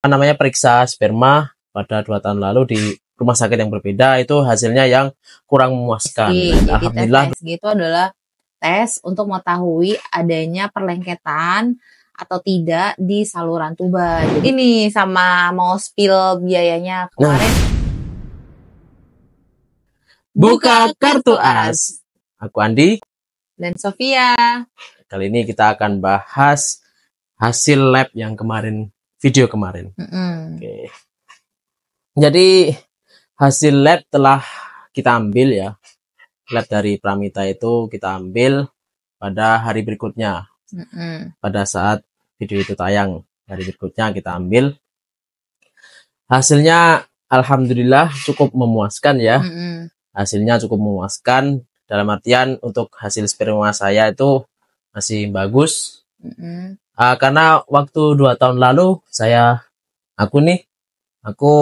periksa sperma pada 2 tahun lalu di rumah sakit yang berbeda, itu hasilnya yang kurang memuaskan. Jadi Alhamdulillah tes HSG itu adalah tes untuk mengetahui adanya perlengketan atau tidak di saluran tuba. Jadi ini sama mau spill biayanya kemarin. Buka kartu as. Aku Andi dan Sofia. Kali ini kita akan bahas hasil lab yang kemarin, video kemarin. Oke. Jadi hasil lab telah kita ambil ya. Lab dari Pramita itu kita ambil pada hari berikutnya. Pada saat video itu tayang, hari berikutnya kita ambil. Hasilnya alhamdulillah cukup memuaskan ya. Hasilnya cukup memuaskan dalam artian untuk hasil sperma saya itu masih bagus. Karena waktu 2 tahun lalu aku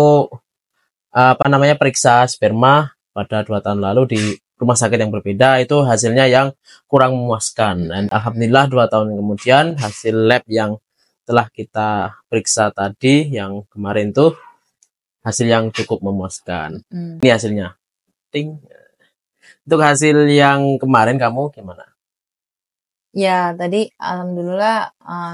periksa sperma pada 2 tahun lalu di rumah sakit yang berbeda, itu hasilnya yang kurang memuaskan. Dan alhamdulillah 2 tahun kemudian hasil lab yang telah kita periksa tadi yang kemarin tuh hasil yang cukup memuaskan. Ini hasilnya. Ting. Untuk hasil yang kemarin kamu gimana? Ya, tadi alhamdulillah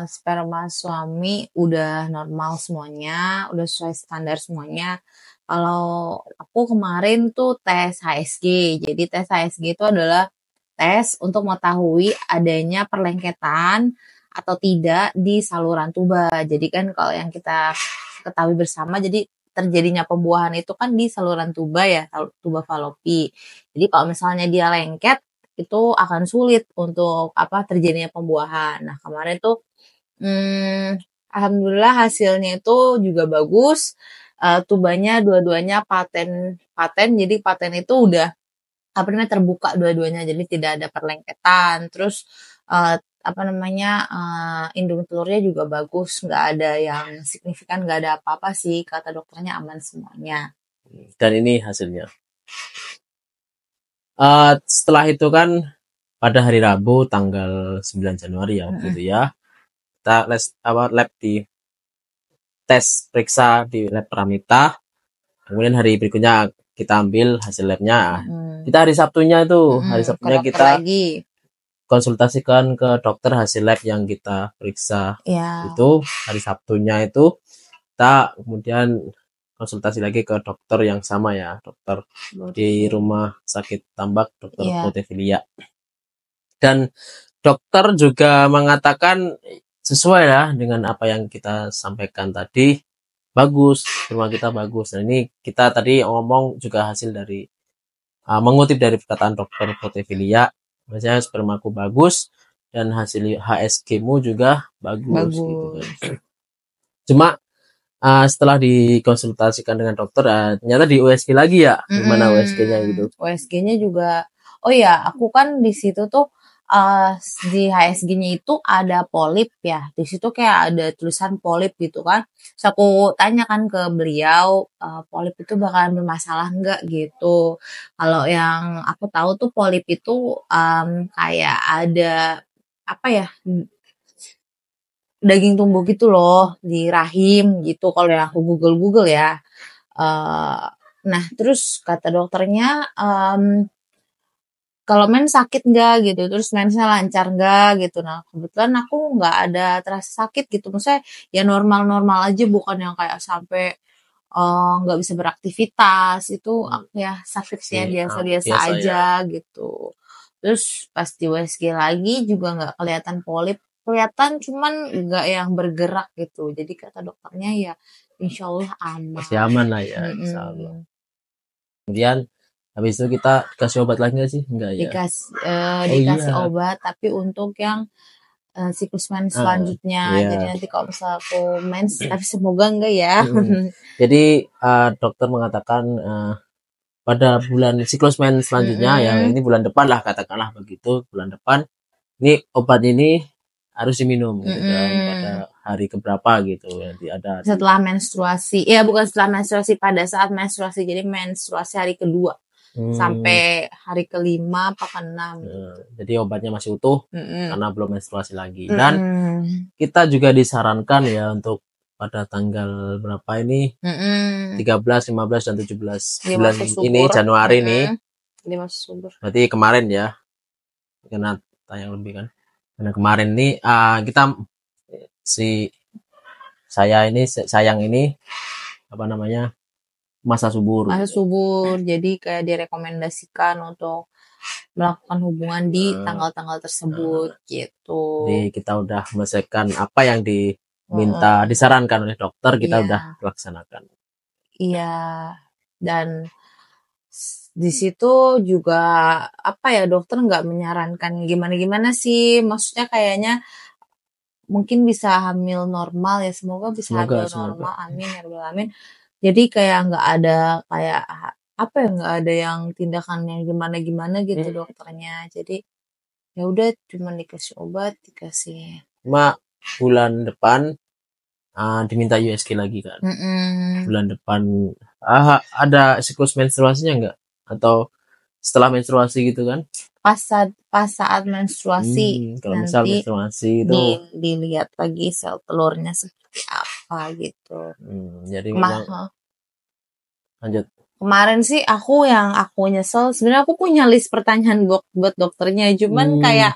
sperma suami udah normal semuanya, udah sesuai standar semuanya. Kalau aku kemarin tuh tes HSG. Jadi tes HSG itu adalah tes untuk mengetahui adanya perlengketan atau tidak di saluran tuba. Jadi kan kalau yang kita ketahui bersama, jadi terjadinya pembuahan itu kan di saluran tuba ya, tuba falopi. Jadi kalau misalnya dia lengket, itu akan sulit untuk terjadinya pembuahan. Nah kemarin tuh alhamdulillah hasilnya itu juga bagus. Tubanya dua-duanya paten. Jadi paten itu udah terbuka dua-duanya, jadi tidak ada perlengketan. Terus indung telurnya juga bagus, nggak ada yang signifikan, nggak ada apa-apa sih, kata dokternya aman semuanya. Dan ini hasilnya. Setelah itu kan pada hari Rabu tanggal 9 Januari ya, gitu ya. Kita lab di tes periksa di lab Pramita. Kemudian hari berikutnya kita ambil hasil labnya. Kita hari Sabtunya kita lagi konsultasikan ke dokter hasil lab yang kita periksa. Itu hari Sabtunya itu kita kemudian konsultasi lagi ke dokter yang sama ya, dokter di rumah sakit Tambak, dokter Potevilia. Dan dokter juga mengatakan sesuai ya dengan apa yang kita sampaikan tadi, bagus, sperma kita bagus. Nah ini kita tadi ngomong juga hasil dari mengutip dari perkataan dokter Potevilia, maksudnya spermaku bagus dan hasil HSG-mu juga bagus. Gitu. Cuma setelah dikonsultasikan dengan dokter, ternyata di USG lagi ya, gimana USG-nya gitu? USG-nya juga, aku kan di situ tuh di HSG-nya itu ada polip ya, di situ kayak ada tulisan polip gitu kan. Terus aku tanya kan ke beliau, polip itu bakalan bermasalah nggak gitu. Kalau yang aku tahu tuh polip itu kayak ada daging tumbuh gitu loh di rahim gitu, kalau yang aku Google ya. Nah terus kata dokternya kalau mens sakit nggak gitu, terus mensnya lancar nggak gitu. Nah kebetulan aku nggak ada terasa sakit gitu, maksudnya ya normal-normal aja, bukan yang kayak sampai nggak bisa beraktivitas. Itu ya sakitnya biasa-biasa aja gitu. Terus pas di USG lagi juga nggak kelihatan polip, kelihatan cuman nggak yang bergerak gitu. Jadi kata dokternya ya insya Allah aman. Masih aman lah ya, insya Allah. Kemudian habis itu kita dikasih obat lagi nggak sih? Enggak ya? Dikasih obat, tapi untuk yang siklus mens selanjutnya. Jadi nanti kalau misalnya aku mens, tapi semoga enggak ya. Jadi dokter mengatakan pada bulan siklus mens selanjutnya, yang ini bulan depan lah, katakanlah begitu, bulan depan, ini obat ini harus diminum gitu kan, pada hari keberapa gitu, nanti ada setelah menstruasi, ya bukan setelah menstruasi, pada saat menstruasi, jadi menstruasi hari kedua sampai hari kelima apa ke-6 jadi obatnya masih utuh karena belum menstruasi lagi. Dan kita juga disarankan ya untuk pada tanggal berapa ini? 13, 15 dan 17 Di bulan masa ini subur. Januari nih. Di masa subur. Berarti kemarin ya. Karena tayang lebih kan. Karena kemarin nih kita sayang ini apa namanya? Masa subur. Masa subur. Jadi kayak direkomendasikan untuk melakukan hubungan di tanggal-tanggal tersebut gitu. Jadi kita udah menyelesaikan apa yang diminta disarankan oleh dokter, kita udah laksanakan. Iya. Dan di situ juga apa ya, dokter nggak menyarankan gimana-gimana sih, maksudnya kayaknya mungkin bisa hamil normal ya, semoga bisa hamil normal, amin ya rabbal alamin. Jadi kayak nggak ada kayak apa ya, nggak ada yang tindakan yang gimana-gimana gitu dokternya. Jadi ya udah cuma dikasih obat, dikasih. Cuma bulan depan diminta USG lagi kan. Bulan depan ada siklus menstruasinya nggak? Atau setelah menstruasi gitu kan? Pas saat menstruasi kalau misal menstruasi itu dilihat lagi sel telurnya seperti apa gitu. Jadi memang lanjut. Kemarin sih aku nyesel, sebenarnya aku punya list pertanyaan buat dokternya, cuman kayak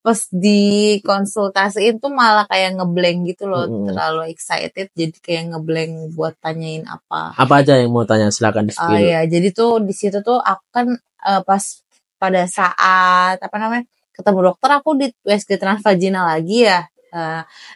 pas di konsultasiin tuh malah kayak ngeblank gitu loh, terlalu excited jadi kayak ngeblank buat tanyain apa. Apa aja yang mau tanya, silakan di-spill. Ya, jadi tuh di situ tuh aku kan pas pada saat ketemu dokter, aku di USG transvaginal lagi ya.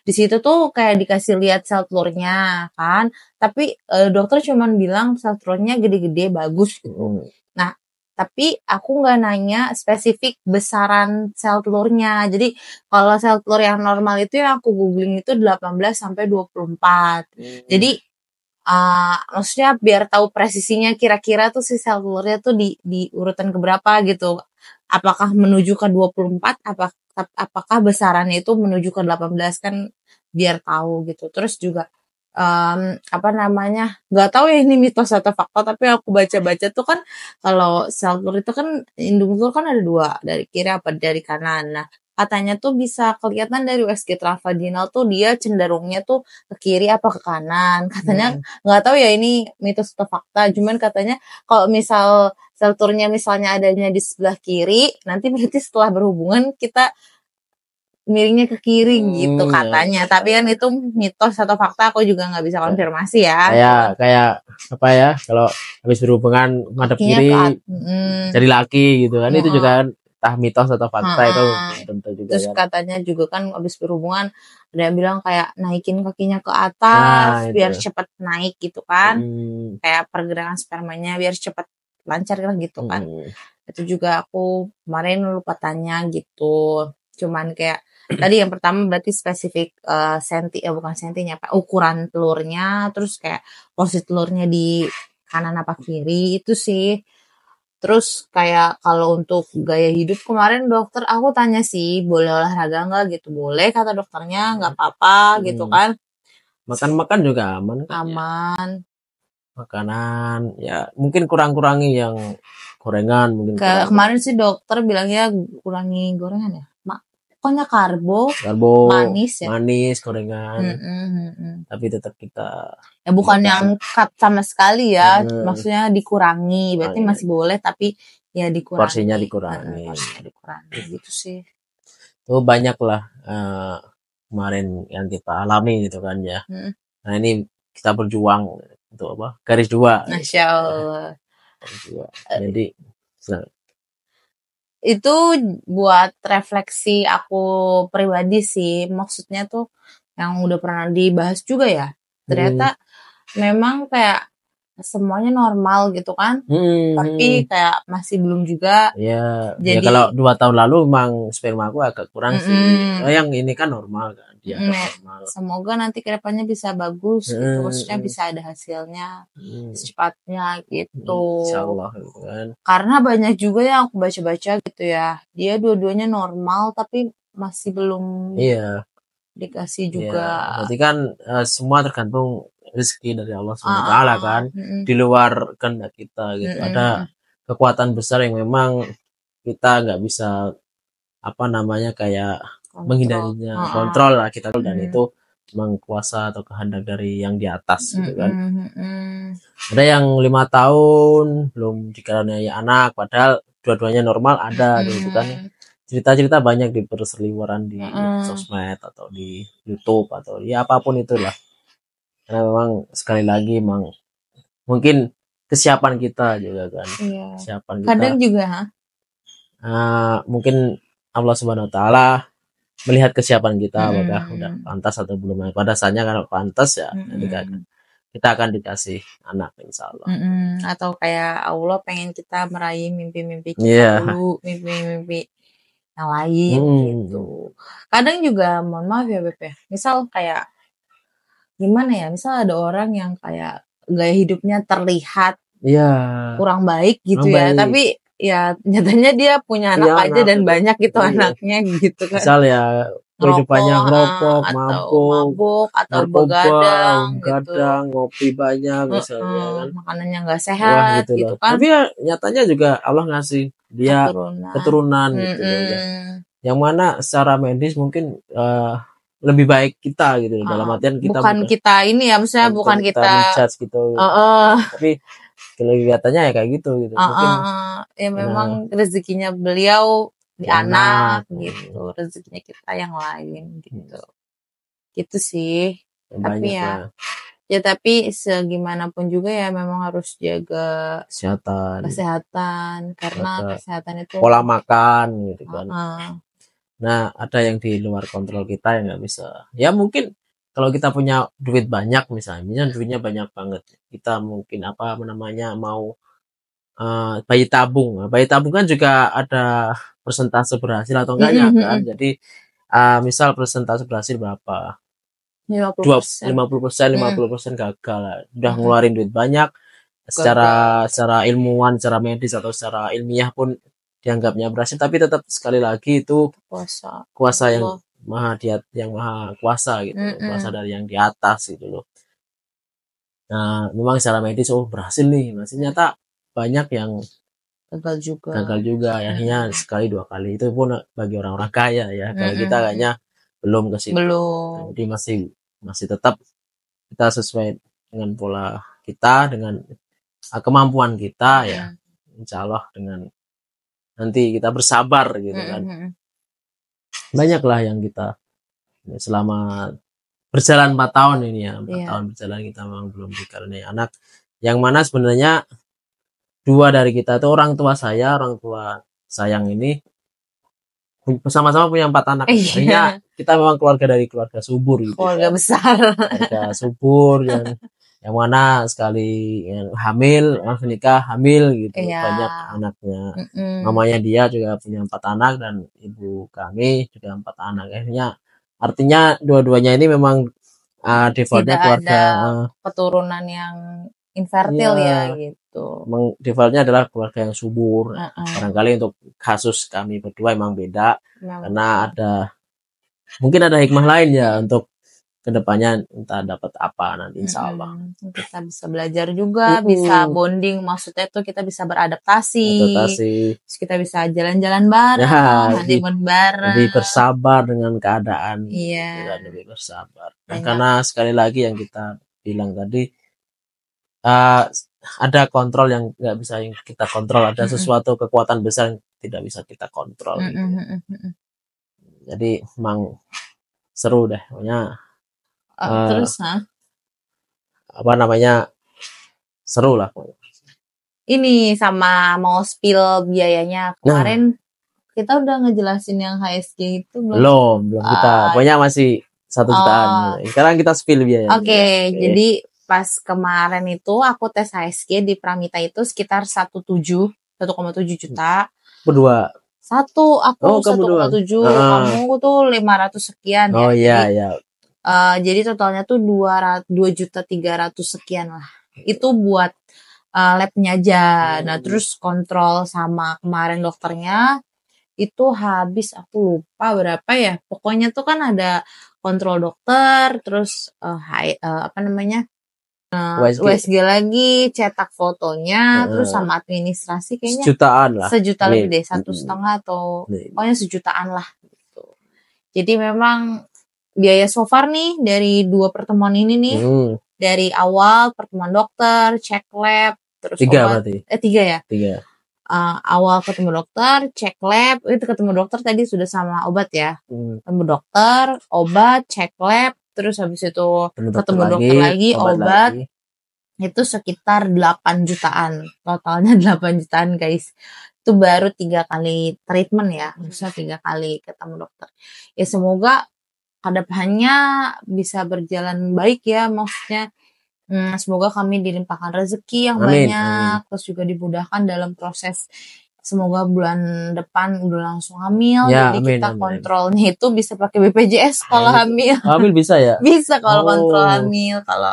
Di situ tuh kayak dikasih lihat sel telurnya kan, tapi dokter cuman bilang sel telurnya gede-gede bagus gitu. Nah, tapi aku nggak nanya spesifik besaran sel telurnya. Jadi kalau sel telur yang normal itu yang aku googling itu 18 sampai 24. Jadi maksudnya biar tahu presisinya kira-kira tuh si sel telurnya tuh di urutan keberapa gitu. Apakah menuju ke 24, apakah besarannya itu menuju ke 18 kan biar tahu gitu. Terus juga nggak tahu ya ini mitos atau fakta, tapi aku baca-baca tuh kan kalau sel telur itu kan indung telur kan ada 2, dari kiri apa dari kanan. Nah, katanya tuh bisa kelihatan dari USG transvaginal tuh dia cenderungnya tuh ke kiri apa ke kanan. Katanya nggak tahu ya ini mitos atau fakta, cuman katanya kalau misal sel telurnya misalnya adanya di sebelah kiri, nanti berarti setelah berhubungan kita miringnya ke kiri gitu katanya. Tapi kan itu mitos atau fakta, aku juga nggak bisa konfirmasi ya. Kayak apa ya, kalau habis berhubungan madep kiri jadi laki gitu kan, itu juga kan entah mitos atau fakta itu tentu juga. Terus katanya juga kan habis berhubungan ada yang bilang kayak naikin kakinya ke atas biar cepet naik gitu kan, kayak pergerakan spermanya biar cepet lancar lah gitu kan. Itu juga aku kemarin lupa tanya gitu, cuman kayak tadi yang pertama berarti spesifik bukan sentinya, ukuran telurnya, terus kayak posisi telurnya di kanan apa kiri itu sih. Terus kayak kalau untuk gaya hidup kemarin dokter aku tanya sih boleh olahraga nggak gitu, boleh kata dokternya, nggak apa-apa gitu kan. Makan juga aman kan? Aman. Makanan ya mungkin kurangi yang gorengan mungkin. Kemarin sih dokter bilangnya kurangi gorengan ya. Pokoknya karbo, manis ya. Manis, gorengan. Tapi tetap kita ya bukan yang cut sama sekali ya, maksudnya dikurangi, berarti masih boleh tapi ya dikurangi. Porsinya dikurangi gitu sih. Tuh banyak lah kemarin yang kita alami gitu kan ya. Nah ini kita berjuang untuk apa? Garis 2. Masya Allah. Jadi itu buat refleksi aku pribadi sih, maksudnya tuh yang udah pernah dibahas juga ya, ternyata memang kayak semuanya normal gitu kan, tapi kayak masih belum juga. Jadi kalau 2 tahun lalu memang sperma aku agak kurang sih. Yang ini kan normal kan dia. Normal. Semoga nanti kedepannya bisa bagus gitu, maksudnya bisa ada hasilnya secepatnya gitu. Insyaallah gitu kan. Karena banyak juga yang aku baca-baca gitu ya, dia dua-duanya normal tapi masih belum dikasih juga. Berarti kan semua tergantung rezeki dari Allah SWT kan, di luar kehendak kita gitu. Ada kekuatan besar yang memang kita nggak bisa kayak menghindarinya, kontrol lah kita, dan itu memang kuasa atau kehendak dari yang di atas gitu kan. Ada yang 5 tahun belum dikaruniai anak padahal dua-duanya normal, ada gitu kan. Cerita-cerita banyak di berseliweran di sosmed atau di YouTube atau ya apapun itulah. Karena memang sekali lagi memang mungkin kesiapan kita juga kan. Kesiapan kita. Kadang juga mungkin Allah Subhanahu wa taala melihat kesiapan kita apakah udah pantas atau belum. Pada saatnya kalau pantas ya kita akan dikasih anak insya Allah. Atau kayak Allah pengen kita meraih mimpi-mimpi kita dulu, mimpi-mimpi yang lain gitu. Kadang juga mohon maaf ya Beb ya, misal kayak gimana ya, misal ada orang yang kayak gaya hidupnya terlihat kurang baik gitu ya, tapi ya nyatanya dia punya anak aja dan banyak gitu anaknya gitu kan. Misal ya kehidupannya ngerokok, mabuk, atau begadang gitu. Ngopi banyak misalnya kan. Makanannya nggak sehat gitu kan. Tapi ya nyatanya juga Allah ngasih dia keturunan gitu loh. Yang mana secara medis mungkin lebih baik kita gitu dalam artian kita bukan kita ini ya, maksudnya bukan kita menjudge gitu. Tapi kelihatannya ya kayak gitu mungkin ya memang rezekinya beliau di anak gitu, rezekinya kita yang lain gitu. Gitu sih. Tapi tapi segimanapun juga ya memang harus jaga kesehatan karena kesehatan itu pola makan gitu kan. Nah, ada yang di luar kontrol kita yang nggak bisa. Ya mungkin kalau kita punya duit banyak misalnya duitnya banyak banget, kita mungkin mau bayi tabung. Bayi tabung kan juga ada persentase berhasil atau enggaknya kan. Jadi misal persentase berhasil berapa? 50%. 50% gagal. Udah ngeluarin duit banyak secara ilmuwan, secara medis atau secara ilmiah pun dianggapnya berhasil, tapi tetap sekali lagi itu kuasa yang maha kuasa gitu, kuasa dari yang di atas gitu loh. Nah, memang secara medis berhasil nih, maksudnya tak banyak yang gagal juga akhirnya sekali 2 kali, itu pun bagi orang-orang kaya ya. Kalau kita kayaknya belum ke situ. Jadi masih tetap kita sesuai dengan pola kita, dengan kemampuan kita ya, insya Allah dengan nanti kita bersabar gitu kan. Banyaklah yang kita selama berjalan 4 tahun ini ya, 4 tahun berjalan kita memang belum dikaruniai anak, yang mana sebenarnya 2 dari kita itu orang tua sayang ini sama-sama punya 4 anak. Artinya kita memang keluarga subur gitu. Keluarga besar. Keluarga subur yang mana sekali hamil, langsung nikah hamil gitu, banyak anaknya. Mamanya dia juga punya 4 anak dan ibu kami juga 4 anak. Artinya dua-duanya ini memang defaultnya keluarga keturunan yang infertil ya gitu. Memang defaultnya adalah keluarga yang subur. Barangkali untuk kasus kami berdua emang beda karena mungkin ada hikmah lain ya untuk kedepannya, entah dapat apa nanti insya Allah. Kita bisa belajar juga, bisa bonding, maksudnya tuh kita bisa beradaptasi, terus kita bisa jalan-jalan bareng, honeymoon bareng, lebih bersabar dengan keadaan, lebih bersabar. Karena sekali lagi yang kita bilang tadi, ada kontrol yang nggak bisa yang kita kontrol, ada sesuatu kekuatan besar yang tidak bisa kita kontrol. Gitu. Jadi emang seru deh, pokoknya. Terus seru lah. Ini sama mau spill biayanya kemarin kita udah ngejelasin yang HSG itu belum kita pokoknya masih 1 jutaan. Sekarang kita spill biayanya. Oke. Jadi pas kemarin itu aku tes HSG di Pramita itu sekitar 1,7 juta. Berdua. Aku 1,7, kamu tuh 500 sekian ya. Jadi totalnya tuh 2.300.000 sekian lah. Itu buat labnya aja. Nah terus kontrol sama kemarin dokternya itu habis, aku lupa berapa ya. Pokoknya tuh kan ada kontrol dokter, terus USG lagi, cetak fotonya, terus sama administrasi kayaknya sejuta lebih deh, 1,5 atau pokoknya sejutaan lah gitu. Jadi memang biaya so far nih dari 2 pertemuan ini nih, dari awal pertemuan dokter, cek lab, terus 3 obat. berarti. 3 ya? 3. Awal ketemu dokter, cek lab, itu ketemu dokter tadi sudah sama obat ya. Ketemu dokter, obat, cek lab, terus habis itu ketemu dokter lagi, obat. Lagi. Itu sekitar 8 jutaan. Totalnya 8 jutaan guys. Itu baru 3 kali treatment ya. Maksudnya 3 kali ketemu dokter. Ya semoga kedepannya bisa berjalan baik ya. Maksudnya semoga kami dilimpahkan rezeki yang banyak. Terus juga dimudahkan dalam proses. Semoga bulan depan udah langsung hamil. Ya, jadi kita kontrolnya itu bisa pakai BPJS kalau hamil. Hamil bisa ya? Bisa kalau kontrol hamil. Kalau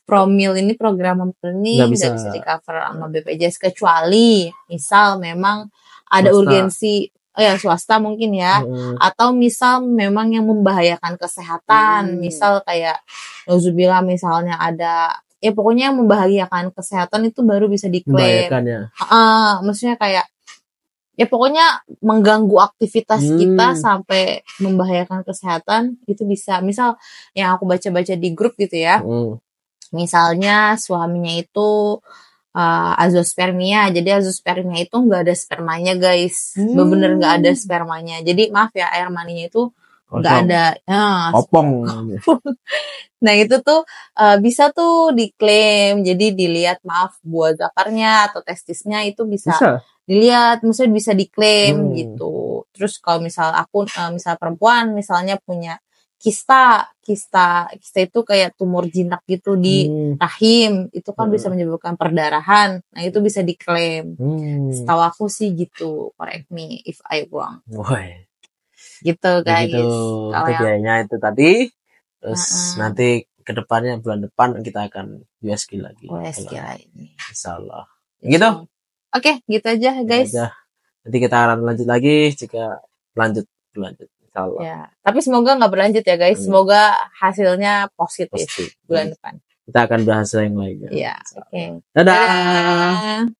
Promil ini program hamil ini nggak bisa di cover sama BPJS kecuali misal memang ada swasta. Urgensi swasta mungkin ya atau misal memang yang membahayakan kesehatan misal kayak nauzubillah misalnya ada pokoknya yang membahayakan kesehatan itu baru bisa diklaim. Maksudnya kayak pokoknya mengganggu aktivitas kita sampai membahayakan kesehatan itu bisa. Misal yang aku baca-baca di grup gitu ya. Misalnya suaminya itu azospermia, jadi azospermia itu nggak ada spermanya guys, bener nggak ada spermanya. Jadi maaf ya air maninya itu nggak ada. Kopong. Nah itu tuh bisa tuh diklaim, jadi dilihat buah zakarnya atau testisnya itu bisa dilihat, maksudnya bisa diklaim gitu. Terus kalau misal aku misal perempuan misalnya punya kista itu kayak tumor jinak gitu di rahim, itu kan bisa menyebabkan perdarahan. Nah itu bisa diklaim. Setahu aku sih gitu. Correct me if I wrong. Gitu guys. Gitu. Itu biayanya itu tadi. Terus nanti kedepannya bulan depan kita akan USG lagi. USG lagi. Insyaallah. Gitu. Oke, gitu aja guys. Nanti kita akan lanjut lagi jika berlanjut. Ya, tapi semoga nggak berlanjut ya guys. Semoga hasilnya positif bulan depan. Kita akan bahas yang lainnya. Ya, oke. Dadah.